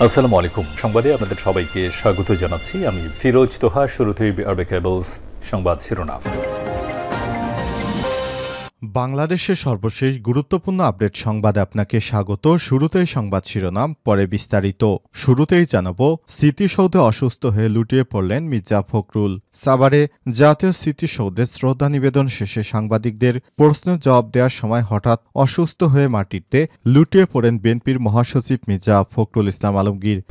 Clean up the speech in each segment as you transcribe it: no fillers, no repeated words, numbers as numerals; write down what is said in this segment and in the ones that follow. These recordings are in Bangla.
আসসালামু আলাইকুম। সংবাদে আপনাদের সবাইকে স্বাগত জানাচ্ছি। আমি ফিরোজ তোহা। শুরুতেই আরবে কেবলস সংবাদ শিরোনাম। বাংলাদেশের সর্বশেষ গুরুত্বপূর্ণ আপডেট সংবাদে আপনাকে স্বাগত। শুরুতেই সংবাদ শিরোনাম, পরে বিস্তারিত। শুরুতেই জানাব, স্মৃতিসৌধে অসুস্থ হয়ে লুটিয়ে পড়লেন মির্জা ফখরুল। সাভারে জাতীয় স্মৃতিসৌধে শ্রদ্ধা নিবেদন শেষে সাংবাদিকদের প্রশ্নের জবাব দেওয়ার সময় হঠাৎ অসুস্থ হয়ে মাটিতে লুটিয়ে পড়েন বিএনপির মহাসচিব মির্জা ফখরুল ইসলাম আলমগীর।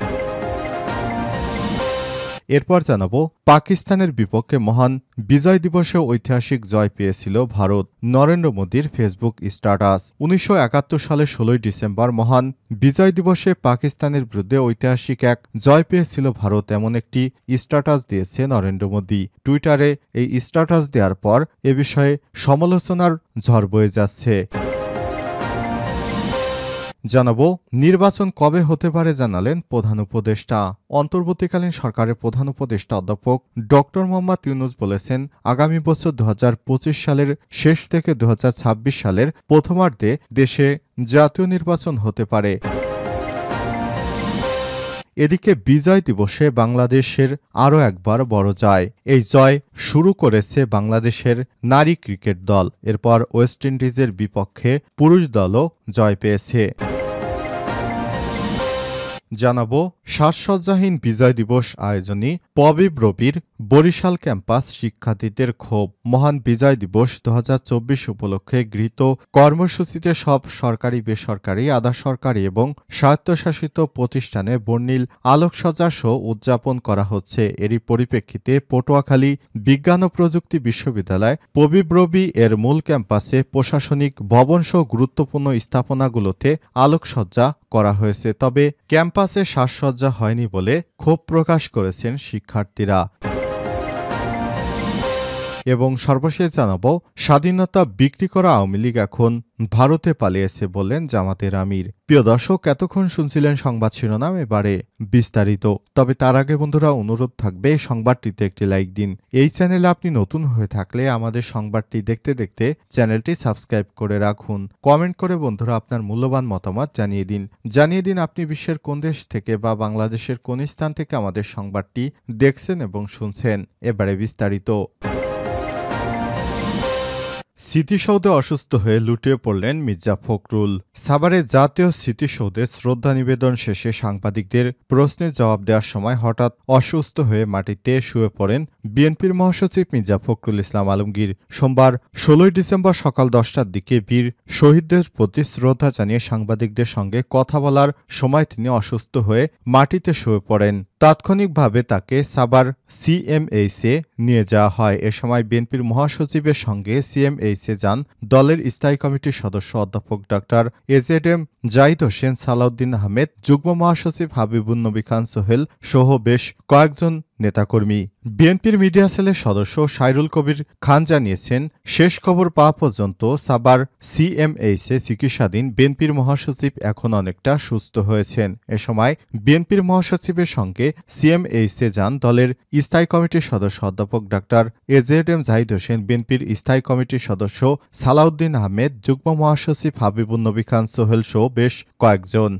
এরপর জানাব, পাকিস্তানের বিপক্ষে মহান বিজয় দিবসে ঐতিহাসিক জয় পেয়েছিল ভারত। নরেন্দ্র মোদীর ফেসবুক স্ট্যাটাস। 1971 সালের 16 ডিসেম্বর মহান বিজয় দিবসে পাকিস্তানের বিরুদ্ধে ঐতিহাসিক এক জয় পেয়েছিল ভারত, এমন একটি স্ট্যাটাস দিয়েছে নরেন্দ্র মোদী। টুইটারে এই স্ট্যাটাস দেওয়ার পর এ বিষয়ে সমালোচনার ঝড় বয়ে যাচ্ছে। জানাবো, নির্বাচন কবে হতে পারে জানালেন প্রধান উপদেষ্টা। অন্তর্বর্তীকালীন সরকারের প্রধান উপদেষ্টা অধ্যাপক ড মোহাম্মদ ইউনূস বলেছেন, আগামী বছর 2025 সালের শেষ থেকে 2026 সালের প্রথমার্ধে দেশে জাতীয় নির্বাচন হতে পারে। এদিকে বিজয় দিবসে বাংলাদেশের আরও একবার বড় জয়। এই জয় শুরু করেছে বাংলাদেশের নারী ক্রিকেট দল। এরপর ওয়েস্ট ইন্ডিজের বিপক্ষে পুরুষ দলও জয় পেয়েছে। জানাবো, সাজসজ্জাহীন বিজয় দিবস আয়োজনে পবিব্রবির বরিশাল ক্যাম্পাস শিক্ষার্থীদের ক্ষোভ। মহান বিজয় দিবস 2024 উপলক্ষে গৃহীত কর্মসূচিতে সব সরকারি, বেসরকারি, আধা সরকারি এবং স্বায়ত্তশাসিত প্রতিষ্ঠানে বর্ণিল আলোকসজ্জা শো উদযাপন করা হচ্ছে। এরই পরিপ্রেক্ষিতে পটুয়াখালী বিজ্ঞান ও প্রযুক্তি বিশ্ববিদ্যালয় পবিব্রবি এর মূল ক্যাম্পাসে প্রশাসনিক ভবনসহ গুরুত্বপূর্ণ স্থাপনাগুলোতে আলোকসজ্জা করা হয়েছে। তবে ক্যাম্পাসে সাজসজ্জা হয়নি বলে ক্ষোভ প্রকাশ করেছেন শিক্ষার্থীরা। এবং সর্বশেষ জানাবো, স্বাধীনতা বিক্রি করা আওয়ামী লীগ এখন ভারতে পালিয়েছে বললেন জামাতের আমির। প্রিয় দর্শক, এতক্ষণ শুনছিলেন সংবাদ শিরোনাম, এবারে বিস্তারিত। তবে তার আগে বন্ধুরা অনুরোধ থাকবে, সংবাদটিতে একটি লাইক দিন। এই চ্যানেলে আপনি নতুন হয়ে থাকলে আমাদের সংবাদটি দেখতে দেখতে চ্যানেলটি সাবস্ক্রাইব করে রাখুন। কমেন্ট করে বন্ধুরা আপনার মূল্যবান মতামত জানিয়ে দিন আপনি বিশ্বের কোন দেশ থেকে বা বাংলাদেশের কোন স্থান থেকে আমাদের সংবাদটি দেখছেন এবং শুনছেন। এবারে বিস্তারিত। স্মৃতিসৌধে অসুস্থ হয়ে লুটিয়ে পড়লেন মির্জা ফখরুল। সাভারে জাতীয় স্মৃতিসৌধে শ্রদ্ধা নিবেদন শেষে সাংবাদিকদের প্রশ্নের জবাব দেওয়ার সময় হঠাৎ অসুস্থ হয়ে মাটিতে শুয়ে পড়েন বিএনপির মহাসচিব মির্জা ফখরুল ইসলাম আলমগীর। সোমবার 16 ডিসেম্বর সকাল 10টার দিকে বীর শহীদদের প্রতি শ্রদ্ধা জানিয়ে সাংবাদিকদের সঙ্গে কথা বলার সময় তিনি অসুস্থ হয়ে মাটিতে শুয়ে পড়েন। তাৎক্ষণিকভাবে তাকে সাভার সিএমএইচে নিয়ে যাওয়া হয়। এ সময় বিএনপির মহাসচিবের সঙ্গে সিএমএইচে যান দলের স্থায়ী কমিটির সদস্য অধ্যাপক ড এজেডএম জাহিদ হোসেন, সালাউদ্দিন আহমেদ, যুগ্ম মহাসচিব হাবিবুন নবী খান সোহেল সহ বেশ কয়েকজন নেতাকর্মী। বিএনপির মিডিয়া সেলের সদস্য সাইরুল কবির খান জানিয়েছেন, শেষ খবর পাওয়া পর্যন্ত সাভার সিএমএইচে চিকিৎসাধীন বিএনপির মহাসচিব এখন অনেকটা সুস্থ হয়েছেন। এ সময় বিএনপির মহাসচিবের সঙ্গে সিএমএইচে যান দলের স্থায়ী কমিটির সদস্য অধ্যাপক ড এজেডএম জাহিদ হোসেন, বিএনপির স্থায়ী কমিটির সদস্য সালাউদ্দিন আহমেদ, যুগ্ম মহাসচিব হাবিবুন নবী খান সোহেল সহ বেশ কয়েকজন।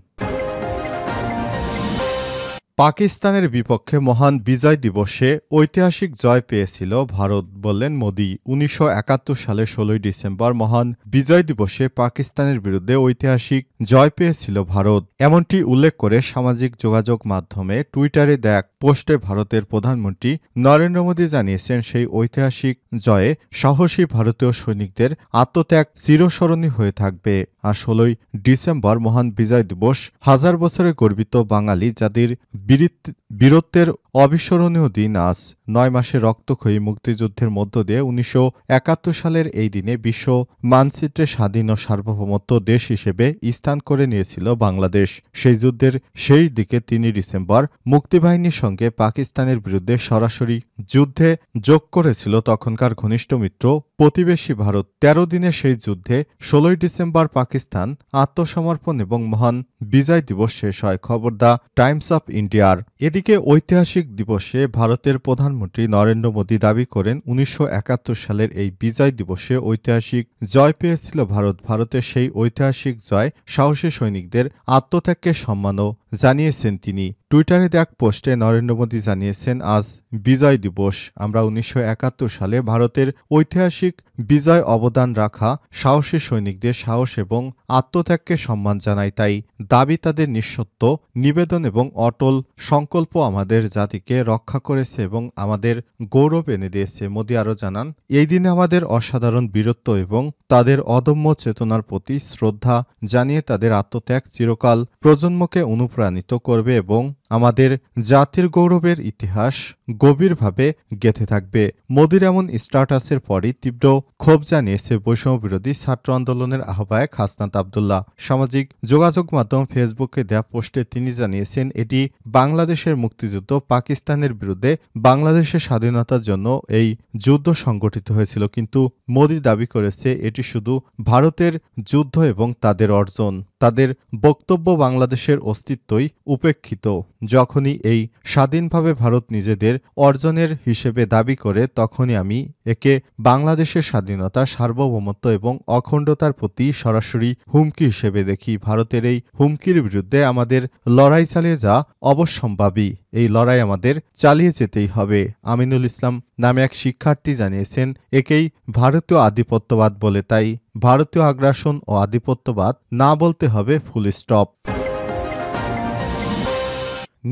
পাকিস্তানের বিপক্ষে মহান বিজয় দিবসে ঐতিহাসিক জয় পেয়েছিল ভারত বললেন মোদী। 1971 সালের 16 ডিসেম্বর মহান বিজয় দিবসে পাকিস্তানের বিরুদ্ধে ঐতিহাসিক জয় পেয়েছিল ভারত, এমনটি উল্লেখ করে সামাজিক যোগাযোগ মাধ্যমে টুইটারে দেয়া পোস্টে ভারতের প্রধানমন্ত্রী নরেন্দ্র মোদী জানিয়েছেন, সেই ঐতিহাসিক জয়ে সাহসী ভারতীয় সৈনিকদের আত্মত্যাগ চিরস্মরণীয় হয়ে থাকবে। আর 16 ডিসেম্বর মহান বিজয় দিবস হাজার বছরে গর্বিত বাঙালি জাতির বীরত্বের অবিস্মরণীয় দিন। আজ 9 মাসে রক্তক্ষয়ী মুক্তিযুদ্ধের মধ্য দিয়ে 1971 সালের এই দিনে বিশ্ব মানচিত্রে স্বাধীন ও সার্বভৌমত্ব দেশ হিসেবে স্থান করে নিয়েছিল বাংলাদেশ। সেই যুদ্ধের শেষ দিকে 3 ডিসেম্বর মুক্তিবাহিনীর সঙ্গে পাকিস্তানের বিরুদ্ধে সরাসরি যুদ্ধে যোগ করেছিল তখনকার ঘনিষ্ঠ মিত্র প্রতিবেশী ভারত। 13 দিনের সেই যুদ্ধে 16 ডিসেম্বর পাকিস্তান আত্মসমর্পণ এবং মহান বিজয় দিবস শেষ হয়। খবর দ্য টাইমস অফ ইন্ডিয়ার। এদিকে ঐতিহাসিক দিবসে ভারতের প্রধানমন্ত্রী নরেন্দ্র মোদী দাবি করেন, 1971 সালের এই বিজয় দিবসে ঐতিহাসিক জয় পেয়েছিল ভারত। ভারতের সেই ঐতিহাসিক জয় সাহসী সৈনিকদের আত্মত্যাগকে সম্মান ও জানিয়েছেন তিনি। টুইটারে এক পোস্টে নরেন্দ্র মোদী জানিয়েছেন, আজ বিজয় দিবস। আমরা 1971 সালে ভারতের ঐতিহাসিক বিজয় অবদান রাখা সাহসী সৈনিকদের সাহস এবং আত্মত্যাগকে সম্মান জানাই। তাই দাবি তাদের নিঃশর্ত নিবেদন এবং অটল সংকল্প আমাদের জাতিকে রক্ষা করেছে এবং আমাদের গৌরব এনে দিয়েছে। মোদী আরও জানান, এই দিনে আমাদের অসাধারণ বীরত্ব এবং তাদের অদম্য চেতনার প্রতি শ্রদ্ধা জানিয়ে তাদের আত্মত্যাগ চিরকাল প্রজন্মকে অনুপ্রাণিত করবে এবং আমাদের জাতির গৌরবের ইতিহাস গভীরভাবে গেঁথে থাকবে। মোদির এমন স্ট্যাটাসের পরই তীব্র ক্ষোভ জানিয়েছে বৈষম্যবিরোধী ছাত্র আন্দোলনের আহ্বায়ক হাসনাত আবদুল্লাহ। সামাজিক যোগাযোগ মাধ্যম ফেসবুকে দেয়া পোস্টে তিনি জানিয়েছেন, এটি বাংলাদেশের মুক্তিযুদ্ধ, পাকিস্তানের বিরুদ্ধে বাংলাদেশের স্বাধীনতার জন্য এই যুদ্ধ সংগঠিত হয়েছিল, কিন্তু মোদি দাবি করেছে এটি শুধু ভারতের যুদ্ধ এবং তাদের অর্জন। তাদের বক্তব্য বাংলাদেশের অস্তিত্বই উপেক্ষিত। যখনই এই স্বাধীনভাবে ভারত নিজেদের অর্জনের হিসেবে দাবি করে, তখনই আমি একে বাংলাদেশের স্বাধীনতা, সার্বভৌমত্ব এবং অখণ্ডতার প্রতি সরাসরি হুমকি হিসেবে দেখি। ভারতের এই হুমকির বিরুদ্ধে আমাদের লড়াই চালিয়ে যাওয়া অবশ্যম্ভাবী। এই লড়াই আমাদের চালিয়ে যেতেই হবে। আমিনুল ইসলাম নামে এক শিক্ষার্থী জানিয়েছেন, একেই ভারতীয় আধিপত্যবাদ বলে, তাই ভারতীয় আগ্রাসন ও আধিপত্যবাদ না বলতে হবে, ফুল স্টপ।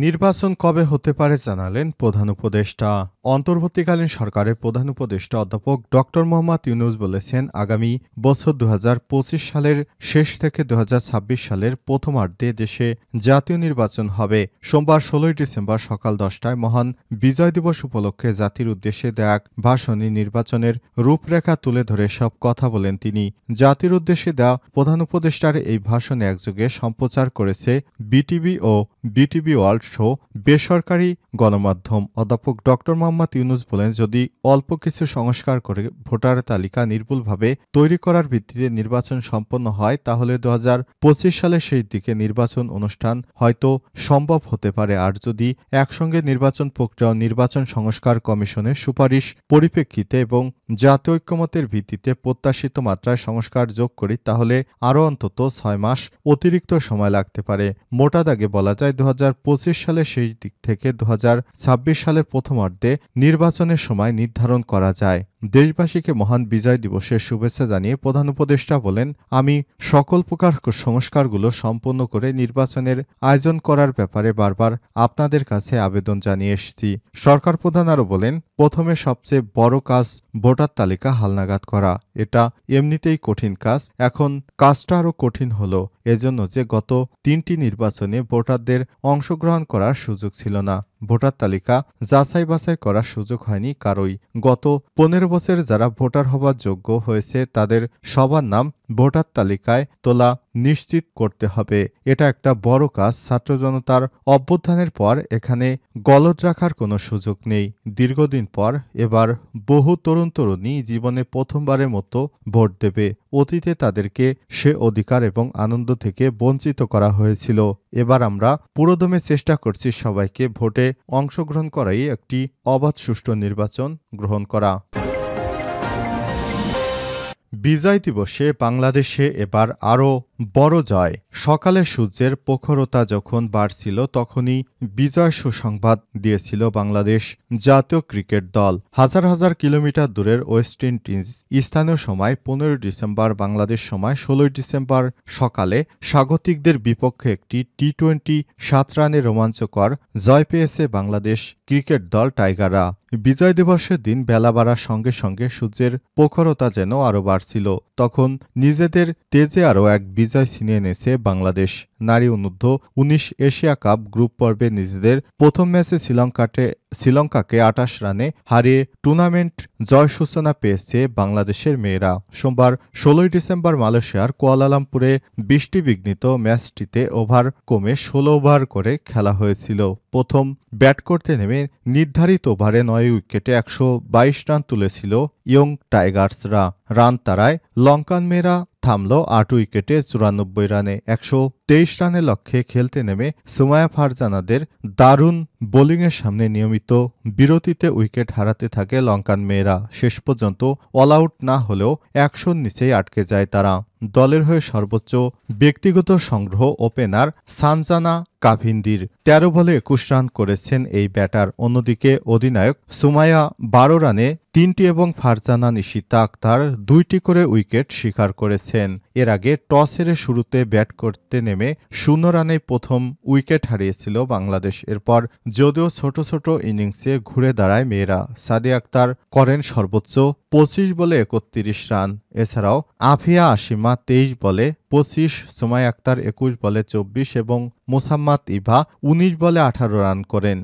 নির্বাচন কবে হতে পারে জানালেন প্রধান উপদেষ্টা। অন্তর্বর্তীকালীন সরকারের প্রধান উপদেষ্টা অধ্যাপক ড মোহাম্মদ ইউনূস বলেছেন, আগামী বছর 2025 সালের শেষ থেকে 2026 সালের প্রথমার্ধে দেশে জাতীয় নির্বাচন হবে। সোমবার 16 ডিসেম্বর সকাল 10টায় মহান বিজয় দিবস উপলক্ষে জাতির উদ্দেশ্যে দেয়া এক ভাষণে নির্বাচনের রূপরেখা তুলে ধরে সব কথা বলেন তিনি। জাতির উদ্দেশ্যে দেওয়া প্রধান উপদেষ্টার এই ভাষণে একযোগে সম্প্রচার করেছে বিটিভি ও বিটিভি ওয়ার্ল্ড শো বেসরকারি গণমাধ্যম। অধ্যাপক ড মোহাম্মদ ইউনূস বলেন, যদি অল্প কিছু সংস্কার করে ভোটার তালিকা নির্ভুলভাবে তৈরি করার ভিত্তিতে নির্বাচন সম্পন্ন হয়, তাহলে 2025 সালের শেষ দিকে নির্বাচন অনুষ্ঠান হয়তো সম্ভব হতে পারে। আর যদি একসঙ্গে নির্বাচন প্রক্রিয়া ও নির্বাচন সংস্কার কমিশনের সুপারিশ পরিপ্রেক্ষিতে এবং জাতীয় ঐক্যমতের ভিত্তিতে প্রত্যাশিত মাত্রায় সংস্কার যোগ করি, তাহলে আরও অন্তত 6 মাস অতিরিক্ত সময় লাগতে পারে। মোটা দাগে বলা যায়, 2025 সালের শেষ দিক থেকে 2026 সালের প্রথমার্ধে নির্বাচনের সময় নির্ধারণ করা যায়। দেশবাসীকে মহান বিজয় দিবসের শুভেচ্ছা জানিয়ে প্রধান উপদেষ্টা বলেন, আমি সকল প্রকার সংস্কারগুলো সম্পন্ন করে নির্বাচনের আয়োজন করার ব্যাপারে বারবার আপনাদের কাছে আবেদন জানিয়ে এসেছি। সরকার প্রধান আরও বলেন, প্রথমে সবচেয়ে বড় কাজ ভোটার তালিকা হালনাগাদ করা। এটা এমনিতেই কঠিন কাজ, এখন কাজটা আরও কঠিন হলো এজন্য যে গত 3টি নির্বাচনে ভোটারদের অংশগ্রহণ করার সুযোগ ছিল না। ভোটার তালিকা যাচাই বাছাই করার সুযোগ হয়নি কারোই। গত 15 বছর যারা ভোটার হবার যোগ্য হয়েছে, তাদের সবার নাম ভোটার তালিকায় তোলা নিশ্চিত করতে হবে। এটা একটা বড় কাজ। ছাত্র জনতার অভ্যুত্থানের পর এখানে গলদ রাখার কোনো সুযোগ নেই। দীর্ঘদিন পর এবার বহু তরুণ তরুণী জীবনে প্রথমবারের মতো ভোট দেবে। অতীতে তাদেরকে সে অধিকার এবং আনন্দ থেকে বঞ্চিত করা হয়েছিল। এবার আমরা পুরোদমে চেষ্টা করছি সবাইকে ভোটে অংশগ্রহণ করাই একটি অবাধ সুষ্ঠু নির্বাচন গ্রহণ করা। বিজয় দিবসে বাংলাদেশে এবার আরও বড় জয়। সকালে সূর্যের প্রখরতা যখন বাড়ছিল, তখনই বিজয় সুসংবাদ দিয়েছিল বাংলাদেশ জাতীয় ক্রিকেট দল। হাজার হাজার কিলোমিটার দূরের ওয়েস্ট ইন্ডিজ স্থানীয় সময় 15 ডিসেম্বর, বাংলাদেশ সময় 16 ডিসেম্বর সকালে স্বাগতিকদের বিপক্ষে একটি টি-20 7 রানে রোমাঞ্চকর জয় পেয়েছে বাংলাদেশ ক্রিকেট দল টাইগাররা। বিজয় দিবসের দিন বেলা বাড়ার সঙ্গে সঙ্গে সূর্যের প্রখরতা যেন আরও বাড়ছিল। তখন নিজেদের তেজে আরও এক বিজয় ছিনিয়ে এনেছে বাংলাদেশ। নারী অনূর্ধ্ব 19 এশিয়া কাপ গ্রুপ পর্বে নিজেদের প্রথম ম্যাচে শ্রীলঙ্কাকে 28 রানে হারিয়ে টুর্নামেন্ট জয় সূচনা পেয়েছে বাংলাদেশের মেয়েরা। সোমবার 16 ডিসেম্বর মালয়েশিয়ার কুয়ালালামপুরে বৃষ্টিবিঘ্নিত ম্যাচটিতে ওভার কমে 16 ওভার করে খেলা হয়েছিল। প্রথম ব্যাট করতে নেমে নির্ধারিত ওভারে 9 উইকেটে 122 রান তুলেছিল ইয়ং টাইগার্সরা। রান তাড়ায় লঙ্কান মেয়েরা থামল 8 উইকেটে 94 রানে। 123 রানের লক্ষ্যে খেলতে নেমে সুমায়া ফারজানাদের দারুণ বোলিংয়ের সামনে নিয়মিত বিরতিতে উইকেট হারাতে থাকে লঙ্কান মেয়েরা। শেষ পর্যন্ত অল আউট না হলেও 100 নিচেই আটকে যায় তারা। দলের হয়ে সর্বোচ্চ ব্যক্তিগত সংগ্রহ ওপেনার সানজানা কাভিন্দির ১৩ বলে ২১ রান করেছেন এই ব্যাটার। অন্যদিকে অধিনায়ক সুমাইয়া ১২ রানে ৩টি এবং ফারজানা নিশিতা আক্তার ২টি করে উইকেট শিকার করেছেন। এর আগে টস হেরে শুরুতে ব্যাট করতে নেমে ০ রানে প্রথম উইকেট হারিয়েছিল বাংলাদেশ। এরপর যদিও ছোট ছোট ইনিংসে ঘুরে দাঁড়ায় মেয়েরা। সাদিয়া আক্তার করেন সর্বোচ্চ ২৫ বলে ৩১ রান। এছাড়াও আফিয়া আসিমা ২৩ বলে ২৫, সুমাইয়া আক্তার ২১ বলে ২৪ এবং মোসাম্মদ ইভা ১৯ বলে ১৮ রান করেন।